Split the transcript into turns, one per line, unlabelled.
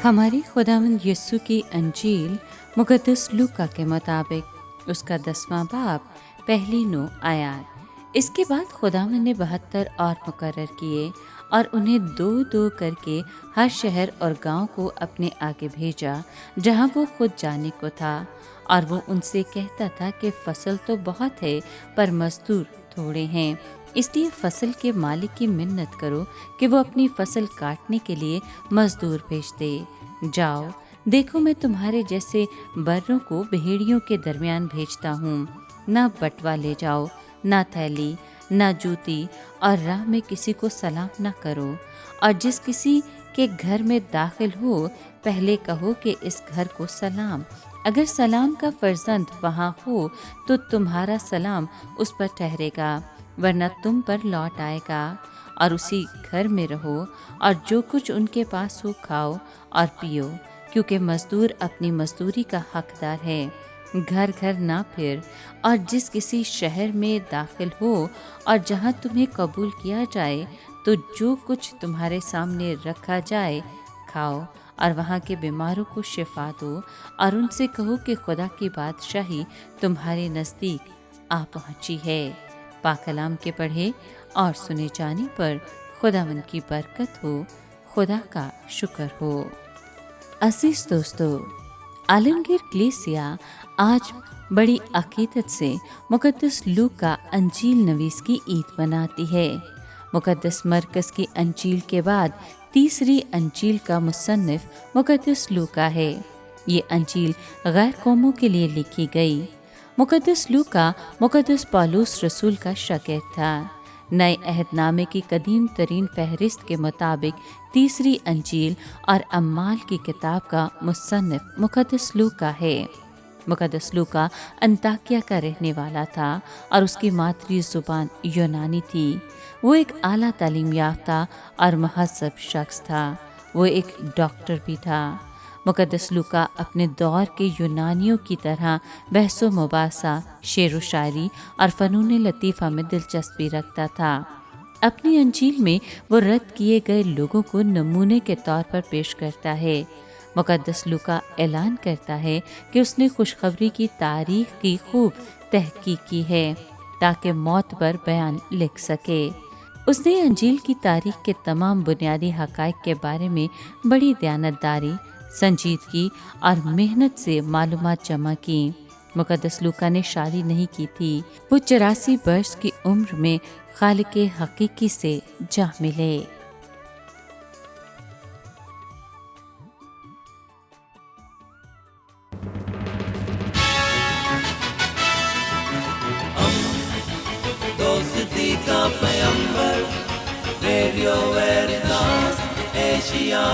हमारे खुदावंद यीशु की अंजील मुक़द्दस लूका के मुताबिक उसका 10वां बाब पहली 9 आयात। इसके बाद खुदावंद ने 72 और मुकर्रर किए और उन्हें दो दो करके हर शहर और गांव को अपने आगे भेजा जहां वो खुद जाने को था। और वो उनसे कहता था कि फसल तो बहुत है पर मजदूर थोड़े हैं, इसलिए फसल के मालिक की मिन्नत करो कि वो अपनी फसल काटने के लिए मजदूर भेज दे। जाओ, देखो मैं तुम्हारे जैसे बर्रों को भेड़ियों के दरमियान भेजता हूँ। ना बटवा ले जाओ, ना थैली, ना जूती, और राह में किसी को सलाम ना करो। और जिस किसी के घर में दाखिल हो पहले कहो कि इस घर को सलाम। अगर सलाम का फर्जंद वहाँ हो तो तुम्हारा सलाम उस पर ठहरेगा, वरना तुम पर लौट आएगा। और उसी घर में रहो और जो कुछ उनके पास हो खाओ और पियो, क्योंकि मजदूर अपनी मजदूरी का हकदार है। घर घर ना फिर, और जिस किसी शहर में दाखिल हो और जहाँ तुम्हें कबूल किया जाए तो जो कुछ तुम्हारे सामने रखा जाए खाओ, और वहाँ के बीमारों को शिफा दो, और उनसे कहो कि खुदा की बादशाही तुम्हारे नज़दीक आ पहुँची है। पाक कलाम के पढ़े और सुने जाने पर खुदावंद की बरकत हो, खुदा का शुक्र हो। अजीज दोस्तों, आलमगीर कलीसिया आज बड़ी अकीदत से मुक़द्दस लूका अंजील नवीस की ईद मनाती है। मुक़द्दस मरकज़ की अंजील के बाद तीसरी अंजील का मुसन्निफ मुक़द्दस लूका है। ये अंजील गैर कौमों के लिए लिखी गई। मुक़द्दस लूका मुक़द्दस पौलुस रसूल का शागिर्द था। नए अहदनामे की कदीम तरीन फहरिस्त के मुताबिक तीसरी अंजील और अम्माल की किताब का मुसन्निफ मुक़द्दस लूका है। मुक़द्दस लूका अंताकिया का रहने वाला था और उसकी मातृ ज़ुबान यूनानी थी। वो एक आला तालीम याफ्ता और महज़्ज़ब शख्स था। वो एक डॉक्टर भी था। मुक़द्दस लूका अपने दौर के यूनानियों की तरह बहसो मुबासा, शेर व शायरी और फ़नून लतीफ़ा में दिलचस्पी रखता था। अपनी अंजील में वो रद्द किए गए लोगों को नमूने के तौर पर पेश करता है। मुक़द्दस लूका ऐलान करता है कि उसने खुशखबरी की तारीख की खूब तहकीक की है ताकि मौत पर बयान लिख सके। उसने अंजील की तारीख के तमाम बुनियादी हक़ाइक़ के बारे में बड़ी दयानतदारी, संजीदगी और मेहनत से मालूमात जमा की। मुक़द्दस लूका ने शादी नहीं की थी। वो 84 वर्ष की उम्र में खालिक़े हकीकी से जा मिले।
दोस्ती का पैगंबर, रेडियो वेरितास एशिया।